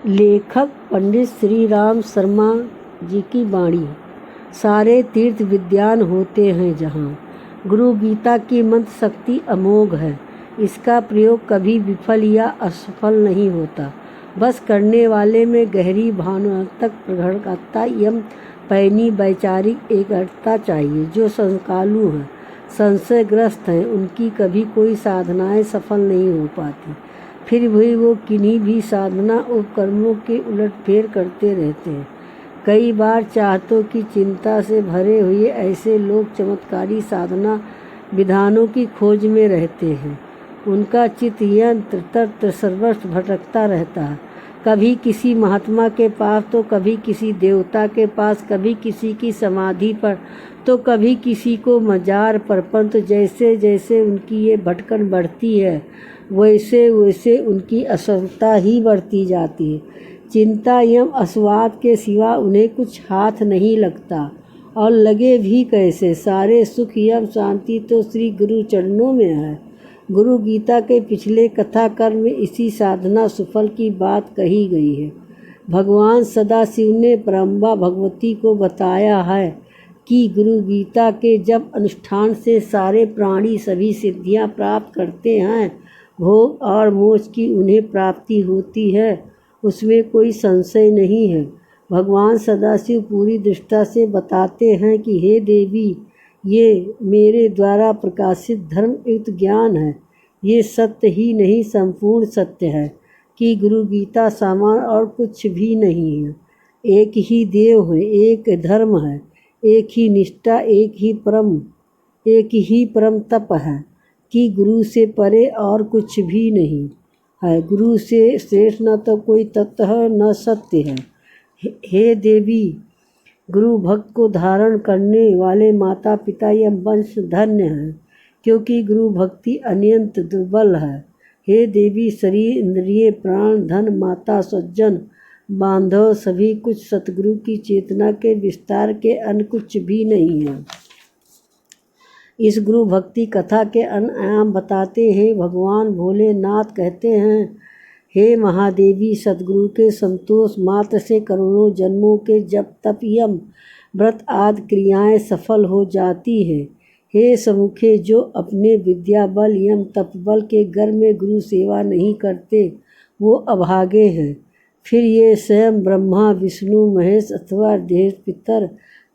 लेखक पंडित श्री राम शर्मा जी की वाणी। सारे तीर्थ विद्यान होते हैं जहाँ, गुरु गीता की मंत्र शक्ति अमोघ है। इसका प्रयोग कभी विफल या असफल नहीं होता, बस करने वाले में गहरी भावनात्मक प्रगाढ़ता एवं पैनी वैचारिक एकता चाहिए। जो संस्कालु हैं, संशयग्रस्त हैं, उनकी कभी कोई साधनाएं सफल नहीं हो पाती। फिर भी वो किन्हीं भी साधना उपकर्मों के उलटफेर करते रहते हैं। कई बार चाहतों की चिंता से भरे हुए ऐसे लोग चमत्कारी साधना विधानों की खोज में रहते हैं। उनका चित्त यंत्र तंत्र सर्वस्व भटकता रहता है, कभी किसी महात्मा के पास तो कभी किसी देवता के पास, कभी किसी की समाधि पर तो कभी किसी को मजार पर। परंतु जैसे जैसे उनकी ये भटकन बढ़ती है, वैसे वैसे उनकी असफलता ही बढ़ती जाती है। चिंता एवं अस्वाद के सिवा उन्हें कुछ हाथ नहीं लगता, और लगे भी कैसे। सारे सुख एवं शांति तो श्री गुरु चरणों में है। गुरु गीता के पिछले कथा कर्म में इसी साधना सुफल की बात कही गई है। भगवान सदाशिव ने ब्रह्मा भगवती को बताया है कि गुरु गीता के जब अनुष्ठान से सारे प्राणी सभी सिद्धियां प्राप्त करते हैं, भोग और मोक्ष की उन्हें प्राप्ति होती है, उसमें कोई संशय नहीं है। भगवान सदाशिव पूरी दृष्टता से बताते हैं कि हे देवी, ये मेरे द्वारा प्रकाशित धर्मयुक्त ज्ञान है। ये सत्य ही नहीं, संपूर्ण सत्य है कि गुरु गीता समान और कुछ भी नहीं है। एक ही देव है, एक धर्म है, एक ही निष्ठा, एक ही परम तप है कि गुरु से परे और कुछ भी नहीं है। गुरु से श्रेष्ठ न तो कोई तत्व है, न सत्य है। हे देवी, गुरु भक्त को धारण करने वाले माता पिता एवं वंश धन्य हैं, क्योंकि गुरु भक्ति अत्यंत दुर्बल है। हे देवी, शरीर, इंद्रिय, प्राण, धन, माता, स्वजन, बांधव सभी कुछ सतगुरु की चेतना के विस्तार के अन्य कुछ भी नहीं है। इस गुरु भक्ति कथा के आयाम बताते हैं भगवान भोलेनाथ कहते हैं, हे महादेवी, सतगुरु के संतोष मात्र से करोड़ों जन्मों के जप तप एवं व्रत आदि क्रियाएं सफल हो जाती हैं। हे समुखे, जो अपने विद्या बल एवं तप बल के गर्व में गुरु सेवा नहीं करते, वो अभागे हैं। फिर ये स्वयं ब्रह्मा विष्णु महेश अथवा देव पितर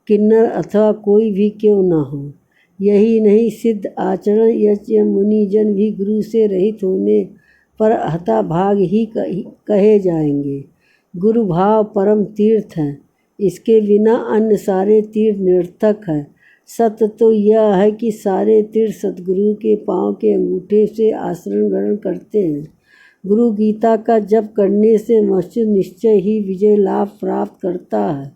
किन्नर अथवा कोई भी क्यों न हो। यही नहीं, सिद्ध आचरण यच मुनिजन भी गुरु से रहित होने पर हताभाग ही कहे जाएंगे। गुरु भाव परम तीर्थ है, इसके बिना अन्य सारे तीर्थ निरर्थक है। सत्य तो यह है कि सारे तीर्थ सतगुरु के पांव के अंगूठे से आश्रय ग्रहण करते हैं। गुरु गीता का जप करने से मनुष्य निश्चय ही विजय लाभ प्राप्त करता है।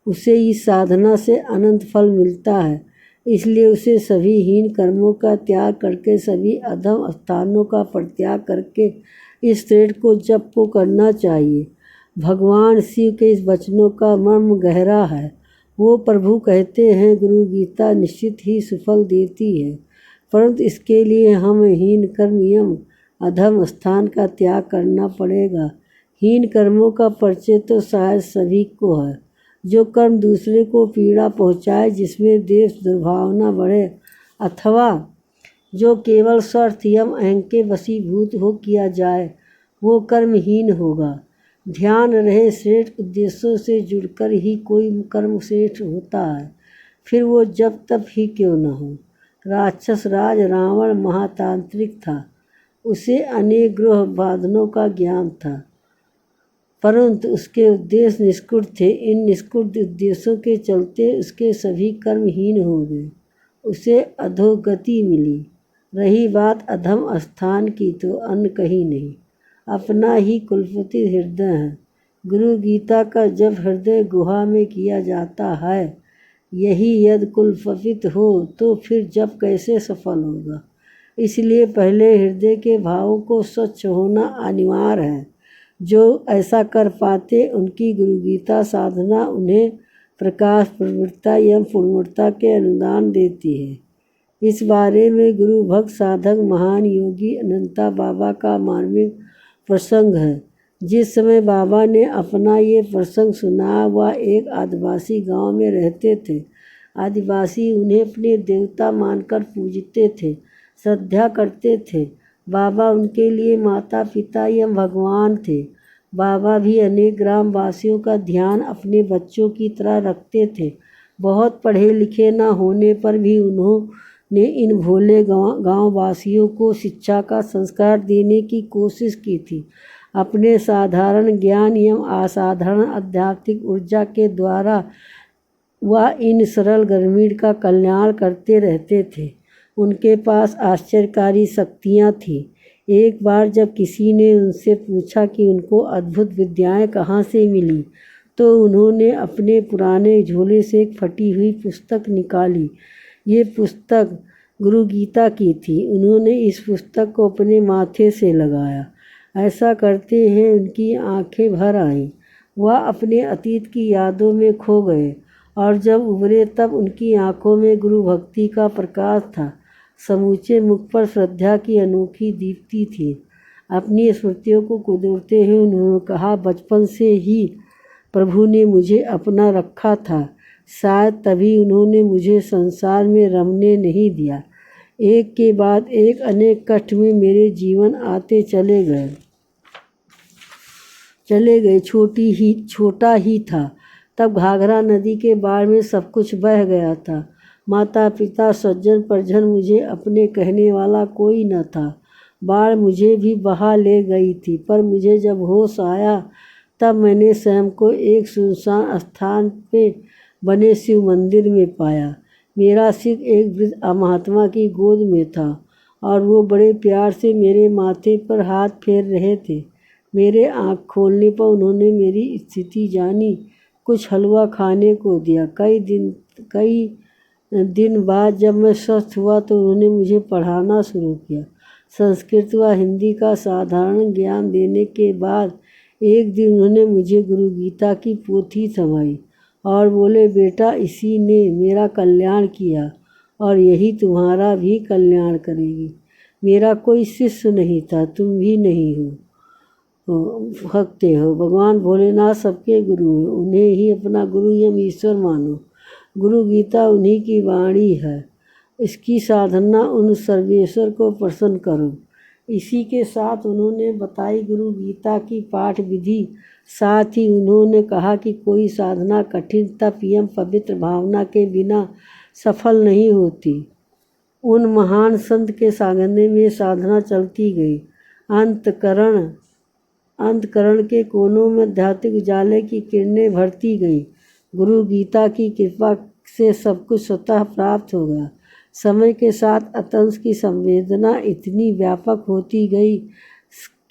उसे इस साधना से अनंत फल मिलता है, इसलिए उसे सभी हीन कर्मों का त्याग करके, सभी अधम स्थानों का परित्याग करके इस श्रेष्ठ को जप को करना चाहिए। भगवान शिव के इस वचनों का मर्म गहरा है। वो प्रभु कहते हैं, गुरु गीता निश्चित ही सुफल देती है, परंतु इसके लिए हम हीन कर्म एवं अधम स्थान का त्याग करना पड़ेगा। हीन कर्मों का परिचय तो शायद सभी को है। जो कर्म दूसरे को पीड़ा पहुँचाए, जिसमें देश दुर्भावना बढ़े, अथवा जो केवल स्वार्थ एवं अहं के वशीभूत हो किया जाए, वो कर्महीन होगा। ध्यान रहे, श्रेष्ठ उद्देश्यों से जुड़कर ही कोई कर्म श्रेष्ठ होता है, फिर वो जब तब ही क्यों न हो। राक्षस राज रावण महातांत्रिक था, उसे अनेक ग्रह बांधनों का ज्ञान था, परंतु उसके उद्देश्य निष्कुट थे। इन निष्कुट उद्देश्यों के चलते उसके सभी कर्महीन हो गए, उसे अधोगति मिली। रही बात अधम स्थान की, तो अन्य कहीं नहीं, अपना ही कुलपति हृदय है। गुरु गीता का जब हृदय गुहा में किया जाता है, यही यदि कुलपतित हो, तो फिर जब कैसे सफल होगा। इसलिए पहले हृदय के भावों को स्वच्छ होना अनिवार्य है। जो ऐसा कर पाते, उनकी गुरु गीता साधना उन्हें प्रकाश, प्रवृत्ता एवं पूर्णता के अनुदान देती है। इस बारे में गुरु भक्त साधक महान योगी अनंता बाबा का मार्मिक प्रसंग है, जिस समय बाबा ने अपना ये प्रसंग सुना, वह एक आदिवासी गांव में रहते थे। आदिवासी उन्हें अपने देवता मानकर पूजते थे, श्रद्धा करते थे। बाबा उनके लिए माता पिता या भगवान थे। बाबा भी अनेक ग्रामवासियों का ध्यान अपने बच्चों की तरह रखते थे। बहुत पढ़े लिखे न होने पर भी उन्होंने इन भोले गांववासियों को शिक्षा का संस्कार देने की कोशिश की थी। अपने साधारण ज्ञान एवं असाधारण आध्यात्मिक ऊर्जा के द्वारा वह इन सरल ग्रामीण का कल्याण करते रहते थे। उनके पास आश्चर्यकारी शक्तियाँ थीं। एक बार जब किसी ने उनसे पूछा कि उनको अद्भुत विद्याएं कहाँ से मिली, तो उन्होंने अपने पुराने झोले से एक फटी हुई पुस्तक निकाली। ये पुस्तक गुरु गीता की थी। उन्होंने इस पुस्तक को अपने माथे से लगाया। ऐसा करते ही उनकी आंखें भर आईं। वह अपने अतीत की यादों में खो गए और जब उभरे तब उनकी आंखों में गुरु भक्ति का प्रकाश था। समूचे मुख पर श्रद्धा की अनोखी दीप्ति थी। अपनी स्मृतियों को कुदरते हुए उन्होंने कहा, बचपन से ही प्रभु ने मुझे अपना रखा था। शायद तभी उन्होंने मुझे संसार में रमने नहीं दिया। एक के बाद एक अनेक कष्ट में मेरे जीवन आते चले गए। छोटा ही था तब घाघरा नदी के बाढ़ में सब कुछ बह गया था। माता पिता सज्जन परिजन, मुझे अपने कहने वाला कोई न था। बाढ़ मुझे भी बहा ले गई थी, पर मुझे जब होश आया तब मैंने स्वयं को एक सुनसान स्थान पे बने शिव मंदिर में पाया। मेरा सिर एक वृद्ध महात्मा की गोद में था और वो बड़े प्यार से मेरे माथे पर हाथ फेर रहे थे। मेरे आँख खोलने पर उन्होंने मेरी स्थिति जानी, कुछ हलवा खाने को दिया। कई दिन बाद जब मैं स्वस्थ हुआ तो उन्होंने मुझे पढ़ाना शुरू किया। संस्कृत व हिंदी का साधारण ज्ञान देने के बाद एक दिन उन्होंने मुझे गुरु गीता की पोथी थमाई और बोले, बेटा, इसी ने मेरा कल्याण किया और यही तुम्हारा भी कल्याण करेगी। मेरा कोई शिष्य नहीं था, तुम भी नहीं हो भक्ते हो। भगवान भोलेनाथ सबके गुरु हैं, उन्हें ही अपना गुरु एवं ईश्वर मानो। गुरु गीता उन्हीं की वाणी है। इसकी साधना उन सर्वेश्वर को प्रसन्न करो। इसी के साथ उन्होंने बताई गुरु गीता की पाठ विधि। साथ ही उन्होंने कहा कि कोई साधना कठिन तप एवं पवित्र भावना के बिना सफल नहीं होती। उन महान संत के सागने में साधना चलती गई। अंतकरण के कोनों में आध्यात्मिक उजाले की किरणें भरती गईं। गुरु गीता की कृपा से सब कुछ स्वतः प्राप्त हो गया। समय के साथ अतंस की संवेदना इतनी व्यापक होती गई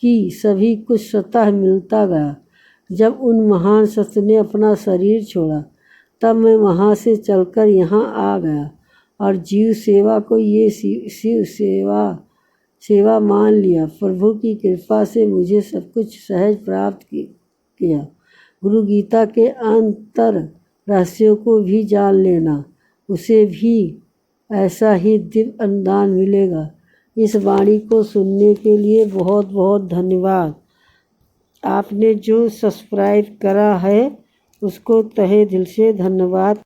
कि सभी कुछ स्वतः मिलता गया। जब उन महान संत ने अपना शरीर छोड़ा तब मैं वहाँ से चलकर यहाँ आ गया और जीव सेवा को ये शिव सेवा मान लिया। प्रभु की कृपा से मुझे सब कुछ सहज प्राप्त किया। गुरु गीता के अंतर रहस्यों को भी जान लेना, उसे भी ऐसा ही दिव्य अनुदान मिलेगा। इस वाणी को सुनने के लिए बहुत बहुत धन्यवाद। आपने जो सब्सक्राइब करा है उसको तहे दिल से धन्यवाद।